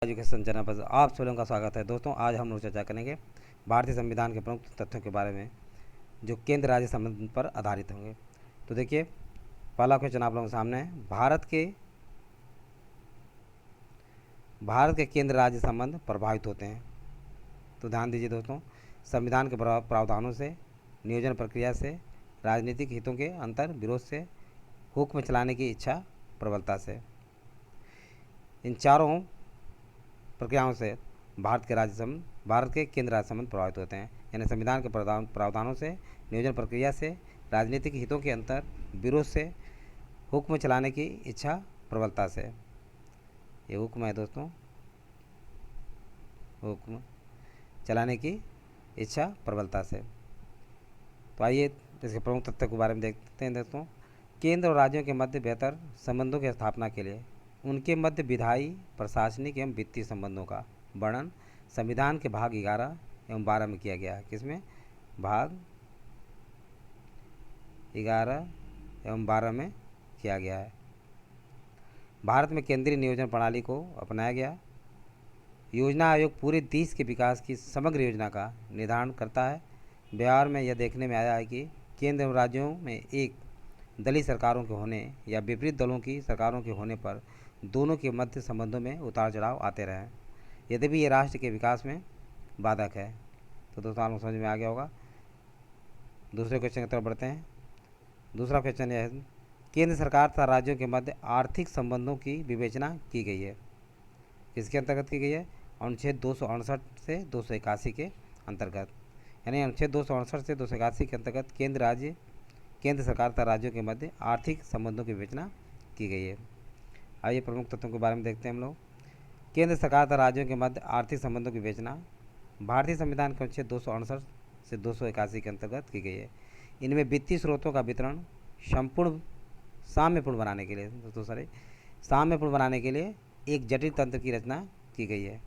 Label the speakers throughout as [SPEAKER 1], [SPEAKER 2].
[SPEAKER 1] Education channel पर आप सभी लोगों का स्वागत है। दोस्तों, आज हम लोग चर्चा करेंगे भारतीय संविधान के प्रमुख तथ्यों के बारे में जो केंद्र राज्य संबंध पर आधारित होंगे। तो देखिए, पहला क्वेश्चन आप लोगों के सामने है। भारत के केंद्र राज्य संबंध प्रभावित होते हैं। तो ध्यान दीजिए दोस्तों, संविधान के प्रावधानों से, नियोजन प्रक्रिया से, राजनीतिक हितों के अंतर विरोध से, हुक्म चलाने की इच्छा प्रबलता से, इन चारों प्रक्रियाओं से भारत के केंद्र राज्य संबंध प्रभावित होते हैं। यानी संविधान के प्रावधानों से, नियोजन प्रक्रिया से, राजनीतिक हितों के अंतर विरोध से, हुक्म चलाने की इच्छा प्रबलता से। ये हुक्म है दोस्तों, हुक्म चलाने की इच्छा प्रबलता से। तो आइए इसके प्रमुख तथ्यों के बारे में देखते हैं दोस्तों। केंद्र और राज्यों के मध्य बेहतर संबंधों की स्थापना के लिए उनके मध्य विधायी, प्रशासनिक एवं वित्तीय संबंधों का वर्णन संविधान के भाग 11 एवं 12 में किया गया है। किसमें? भाग 11 एवं 12 में किया गया है। भारत में केंद्रीय नियोजन प्रणाली को अपनाया गया। योजना आयोग पूरे देश के विकास की समग्र योजना का निर्धारण करता है। व्यवहार में यह देखने में आया है कि केंद्र एवं राज्यों में एक दलीय सरकारों के होने या विपरीत दलों की सरकारों के होने पर दोनों के मध्य संबंधों में उतार चढ़ाव आते रहे, यद्यपि ये राष्ट्र के विकास में बाधक है। तो दोस्तों, आपको समझ में आ गया होगा। दूसरे क्वेश्चन की तरफ बढ़ते हैं। दूसरा क्वेश्चन यह है, केंद्र सरकार तथा राज्यों के मध्य आर्थिक संबंधों की विवेचना की गई है। किसके अंतर्गत की गई है? अनुच्छेद 268 से 281 के अंतर्गत। यानी अनुच्छेद 268 से 281 के अंतर्गत केंद्र सरकार तथा राज्यों के मध्य आर्थिक संबंधों की विवेचना की गई है। आइए प्रमुख तत्वों के बारे में देखते हैं हम लोग। केंद्र सरकार तथा राज्यों के मध्य आर्थिक संबंधों की विवेचना भारतीय संविधान के अनुच्छेद 268 से 281 के अंतर्गत की गई है। इनमें वित्तीय स्रोतों का वितरण साम्यपूर्ण बनाने के लिए एक जटिल तंत्र की रचना की गई है।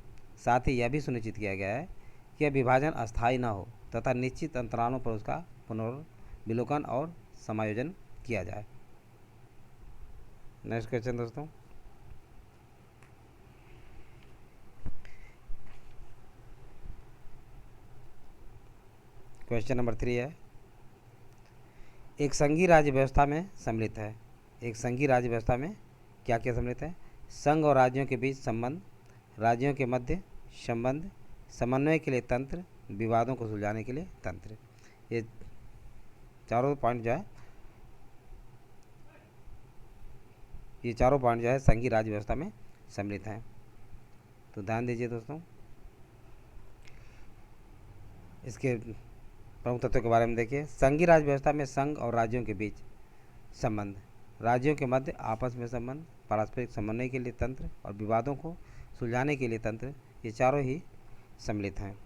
[SPEAKER 1] साथ ही यह भी सुनिश्चित किया गया है कि यह विभाजन अस्थायी न हो तथा निश्चित अंतरालों पर उसका पुनर्विलोकन और समायोजन किया जाए। नेक्स्ट क्वेश्चन दोस्तों, क्वेश्चन नंबर 3 है, एक संघीय राज्य व्यवस्था में सम्मिलित है। एक संघीय राज्य व्यवस्था में क्या क्या सम्मिलित है? संघ और राज्यों के बीच संबंध, राज्यों के मध्य संबंध, समन्वय के लिए तंत्र, विवादों को सुलझाने के लिए तंत्र। ये चारों पॉइंट जो है संघीय राज्य व्यवस्था में सम्मिलित हैं। तो ध्यान दीजिए दोस्तों, इसके प्रमुख तत्वों के बारे में देखिए। संघीय राज्य व्यवस्था में संघ और राज्यों के बीच संबंध, राज्यों के मध्य आपस में संबंध, पारस्परिक समन्वय के लिए तंत्र और विवादों को सुलझाने के लिए तंत्र, ये चारों ही सम्मिलित हैं।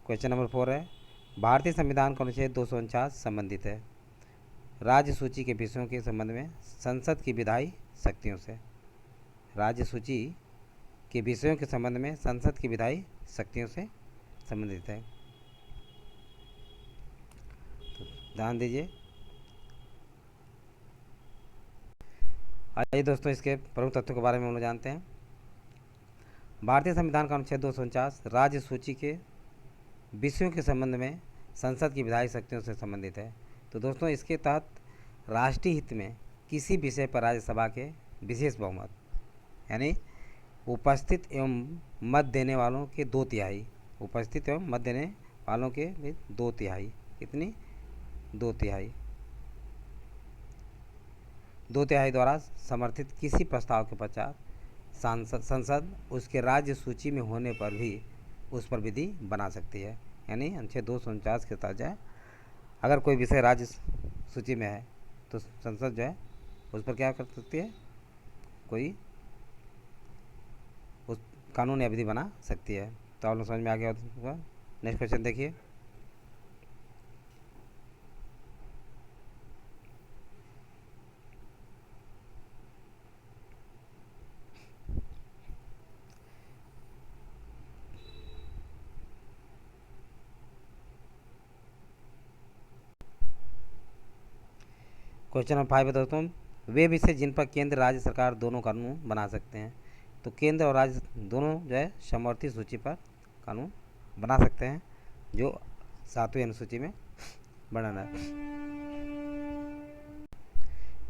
[SPEAKER 1] क्वेश्चन नंबर 4 है, भारतीय संविधान का अनुच्छेद 249 संबंधित है राज्य सूची के विषयों के संबंध में संसद की विधायी शक्तियों से। राज्य सूची के विषयों के संबंध में संसद की विधायी शक्तियों से संबंधित है। ध्यान दीजिए। आइए दोस्तों, इसके प्रमुख तथ्यों के बारे में हम लोग जानते हैं। भारतीय संविधान का अनुच्छेद 249 राज्य सूची के विषयों के संबंध में संसद की विधायी शक्तियों से संबंधित है। तो दोस्तों, इसके तहत राष्ट्रीय हित में किसी विषय पर राज्यसभा के विशेष बहुमत, यानी उपस्थित एवं मत देने वालों के 2/3, उपस्थित एवं मत देने वालों के 2/3, कितनी? 2/3 द्वारा समर्थित किसी प्रस्ताव के पश्चात संसद उसके राज्य सूची में होने पर भी उस पर विधि बना सकती है। यानी अनुच्छेद 249 के तहत जो है, अगर कोई विषय राज्य सूची में है तो संसद जो है उस पर क्या कर सकती है? कोई उस कानून या विधि बना सकती है। तो आप लोग समझ में आ गया होगा। नेक्स्ट क्वेश्चन देखिए। क्वेश्चन नंबर 5 है दोस्तों, वे विषय जिन पर केंद्र राज्य सरकार दोनों कानून बना सकते हैं। तो केंद्र और राज्य दोनों जो है समवर्ती सूची पर कानून बना सकते हैं, जो 7वीं अनुसूची में वर्णन है।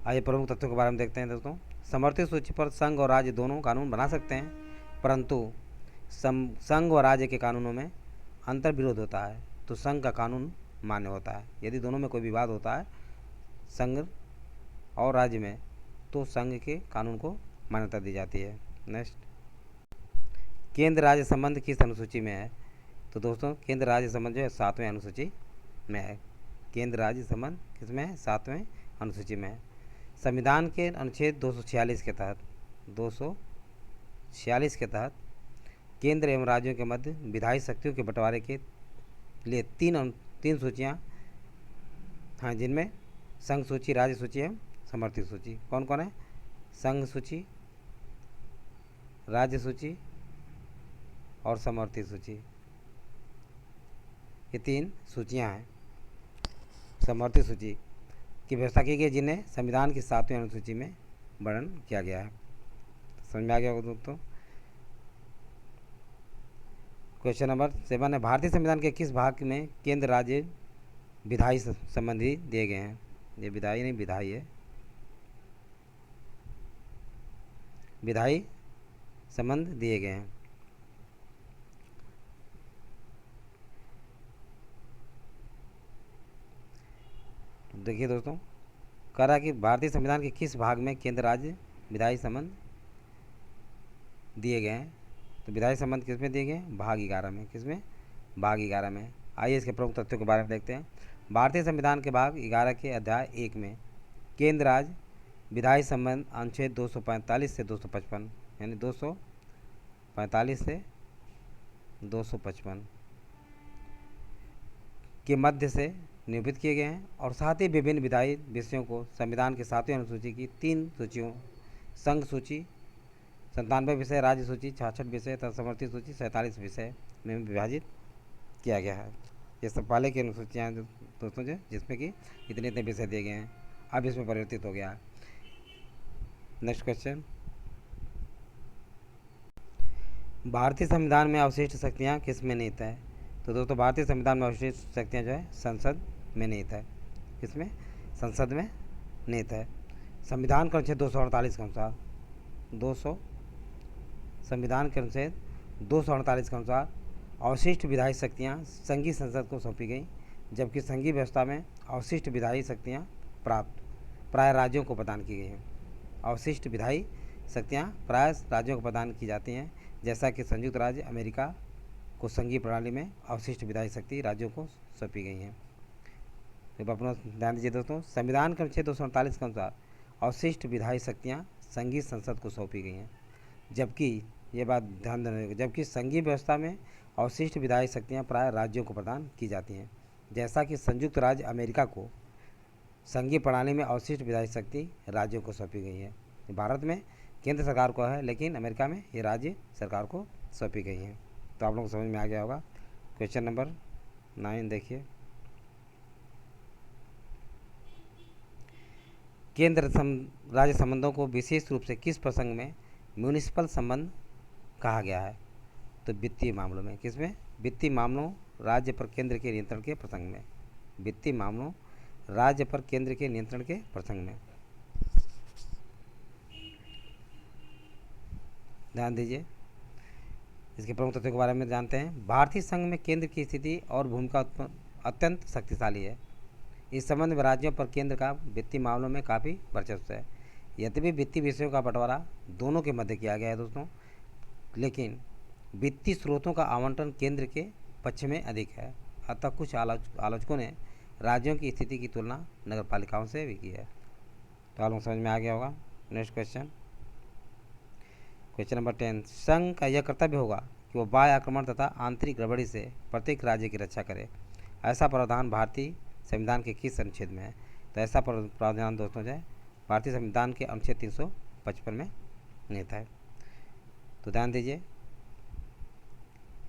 [SPEAKER 1] आइए प्रमुख तथ्यों के बारे में देखते हैं दोस्तों। समवर्ती सूची पर संघ और राज्य दोनों कानून बना सकते हैं, परंतु संघ और राज्य के कानूनों में अंतर विरोध होता है, तो संघ का कानून मान्य होता है। यदि दोनों में कोई विवाद होता है संघ और राज्य में, तो संघ के कानून को मान्यता दी जाती है। नेक्स्ट, केंद्र राज्य संबंध किस अनुसूची में है? तो दोस्तों केंद्र राज्य संबंध जो है 7वें अनुसूची में है। केंद्र राज्य संबंध किसमें है? 7वें अनुसूची में है। संविधान के अनुच्छेद 246 के तहत 246 के तहत केंद्र एवं राज्यों के मध्य विधायी शक्तियों के बंटवारे के लिए तीन सूचियाँ हाँ, जिनमें संघ सूची, राज्य सूची एवं समवर्ती सूची। कौन कौन है? संघ सूची, राज्य सूची और समवर्ती सूची। ये 3 सूचियाँ हैं समवर्ती सूची की व्यवस्था की गई, जिन्हें संविधान की 7वीं अनुसूची में वर्णन किया गया है। समझ में आ गया होगा दोस्तों। क्वेश्चन नंबर 7 है, भारतीय संविधान के किस भाग में केंद्र राज्य विधायी संबंधी दिए गए हैं? ये विधायी नहीं, विधायी है, विधायी संबंध दिए गए हैं। देखिए दोस्तों, कह रहा कि भारतीय संविधान के किस भाग में केंद्र राज्य विधायी संबंध दिए गए हैं? तो विधायी संबंध किस में दिए गए हैं? भाग 11 में। किस में? भाग 11 में। आइए इसके प्रमुख तथ्यों के बारे में देखते हैं। भारतीय संविधान के भाग 11 के अध्याय 1 में केंद्र राज्य विधायी संबंध अनुच्छेद 245 से 255, यानी 245 से 255 के मध्य से निरूपित किए गए हैं, और साथ ही विभिन्न विधायी विषयों को संविधान की 7वीं अनुसूची की 3 सूचियों, संघ सूची 97 विषय, राज्य सूची 66 विषय तथा समवर्ती सूची 47 विषय में विभाजित किया गया है। ये सब पहले की अनुसूचियाँ दोस्तों जो, जिसमें कि इतने इतने विषय दिए गए हैं, अब इसमें परिवर्तित हो गया है। नेक्स्ट क्वेश्चन, भारतीय संविधान में अवशिष्ट शक्तियाँ किस में निहित है? तो दोस्तों भारतीय संविधान में अवशिष्ट शक्तियाँ जो है संसद में निहित है। किसमें? संसद में निहित है। संविधान के अनुच्छेद 248 के अनुसार संविधान के अनुच्छेद 248 के अनुसार अवशिष्ट विधायी शक्तियाँ संघीय संसद को सौंपी गई, जबकि संघीय व्यवस्था में अवशिष्ट विधायी शक्तियाँ प्राय राज्यों को प्रदान की गई हैं। अवशिष्ट विधायी शक्तियाँ प्राय राज्यों को प्रदान की जाती हैं, जैसा कि संयुक्त राज्य अमेरिका को संघीय प्रणाली में अवशिष्ट विधायी शक्ति राज्यों को सौंपी गई हैं। तो अपना ध्यान दीजिए दोस्तों, संविधान के अनुच्छेद 248 के अनुसार अवशिष्ट विधायी शक्तियाँ संघीय संसद को सौंपी गई हैं, जबकि ये बात ध्यान देने की, जबकि संघीय व्यवस्था में अवशिष्ट विधायी शक्तियाँ प्राय राज्यों को प्रदान की जाती हैं, जैसा कि संयुक्त राज्य अमेरिका को संघीय प्रणाली में अवशिष्ट विधायी शक्ति राज्यों को सौंपी गई है। भारत में केंद्र सरकार को है, लेकिन अमेरिका में ये राज्य सरकार को सौंपी गई हैं। तो आप लोगों को समझ में आ गया होगा। क्वेश्चन नंबर 9 देखिए, केंद्र राज्य संबंधों को विशेष रूप से किस प्रसंग में म्यूनिसिपल संबंध कहा गया है? तो वित्तीय मामलों में। किसमें? वित्तीय मामलों राज्य पर केंद्र के नियंत्रण के प्रसंग में। वित्तीय मामलों राज्य पर केंद्र के नियंत्रण के प्रसंग में। ध्यान दीजिए, इसके प्रमुख तथ्यों के बारे में जानते हैं। भारतीय संघ में केंद्र की स्थिति और भूमिका अत्यंत शक्तिशाली है। इस संबंध में राज्यों पर केंद्र का वित्तीय मामलों में काफ़ी वर्चस्व है। यद्यपि वित्तीय विषयों का बंटवारा दोनों के मध्य किया गया है दोस्तों, लेकिन वित्तीय स्रोतों का आवंटन केंद्र के पक्ष में अधिक है। अतः कुछ आलोचकों ने राज्यों की स्थिति की तुलना नगर पालिकाओं से भी की है। तो आप लोग समझ में आ गया होगा। नेक्स्ट क्वेश्चन, क्वेश्चन नंबर 10, संघ का यह कर्तव्य होगा कि वो बाह्य आक्रमण तथा आंतरिक गड़बड़ी से प्रत्येक राज्य की रक्षा करे। ऐसा प्रावधान भारतीय संविधान के किस अनुच्छेद में है? तो ऐसा प्रावधान दोस्तों जो है भारतीय संविधान के अनुच्छेद 355 में निहित है। तो ध्यान दीजिए,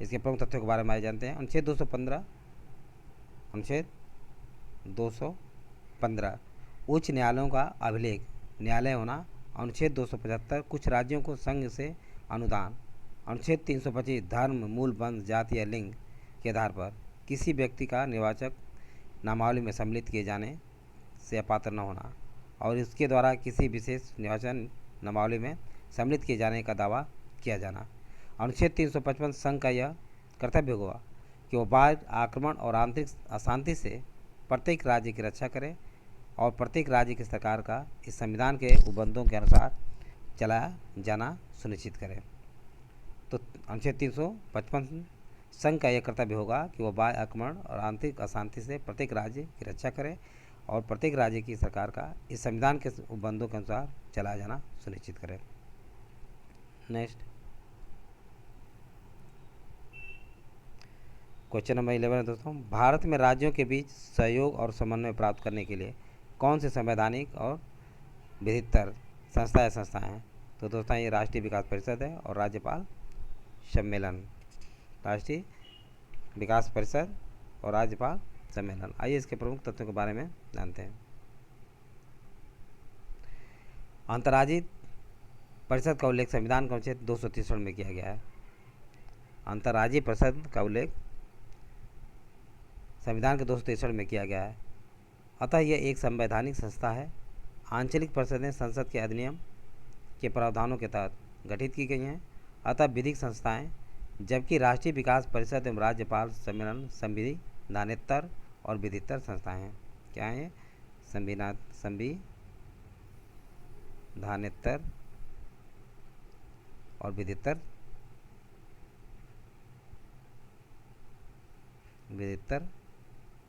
[SPEAKER 1] इसके प्रमुख तथ्यों के बारे में जानते हैं। अनुच्छेद 215 उच्च न्यायालयों का अभिलेख न्यायालय होना। अनुच्छेद 275 कुछ राज्यों को संघ से अनुदान। अनुच्छेद 325 धर्म, मूल, वंश, जाति या लिंग के आधार पर किसी व्यक्ति का निर्वाचक नामावली में सम्मिलित किए जाने से अपात्र न होना और इसके द्वारा किसी विशेष निर्वाचन नामावली में सम्मिलित किए जाने का दावा किया जाना। अनुच्छेद 355 संघ का यह कर्तव्य होगा कि वो बाह्य आक्रमण और आंतरिक अशांति से प्रत्येक राज्य की रक्षा करे और प्रत्येक राज्य की सरकार का इस संविधान के उपबंधों के अनुसार चलाया जाना सुनिश्चित करे। तो अनुच्छेद 355 संघ का यह कर्तव्य होगा कि वह बाह्य आक्रमण और आंतरिक अशांति से प्रत्येक राज्य की रक्षा करे और प्रत्येक राज्य की सरकार का इस संविधान के उपबंधों के अनुसार चलाया जाना सुनिश्चित करे। नेक्स्ट क्वेश्चन नंबर 11 है दोस्तों, भारत में राज्यों के बीच सहयोग और समन्वय प्राप्त करने के लिए कौन से संवैधानिक और विधितर संस्थाएं हैं? तो दोस्तों ये राष्ट्रीय विकास परिषद है और राज्यपाल सम्मेलन। राष्ट्रीय विकास परिषद और राज्यपाल सम्मेलन। आइए इसके प्रमुख तथ्यों के बारे में जानते हैं। अंतर्राज्यीय परिषद का उल्लेख संविधान के अनुच्छेद 263 में किया गया है। अंतर्राज्यीय परिषद का उल्लेख संविधान के 263 में किया गया है। अतः यह एक संवैधानिक संस्था है। आंचलिक परिषदें संसद के अधिनियम के प्रावधानों के तहत गठित की गई हैं। अतः विधिक संस्थाएं, जबकि राष्ट्रीय विकास परिषद एवं राज्यपाल सम्मेलन संविधानेतर और विधितर संस्थाएं हैं। क्या है? संविधानेतर और विधितर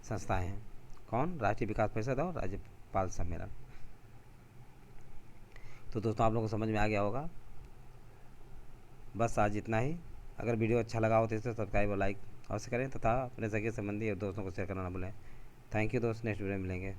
[SPEAKER 1] संस्थाएं हैं। कौन? राष्ट्रीय विकास परिषद और राज्यपाल सम्मेलन। तो दोस्तों आप लोगों को समझ में आ गया होगा। बस आज इतना ही। अगर वीडियो अच्छा लगा हो तो इसे सब्सक्राइब और लाइक अवश्य करें तथा अपने सगे संबंधी और दोस्तों को शेयर करना ना भूलें। थैंक यू दोस्त, नेक्स्ट वीडियो में मिलेंगे।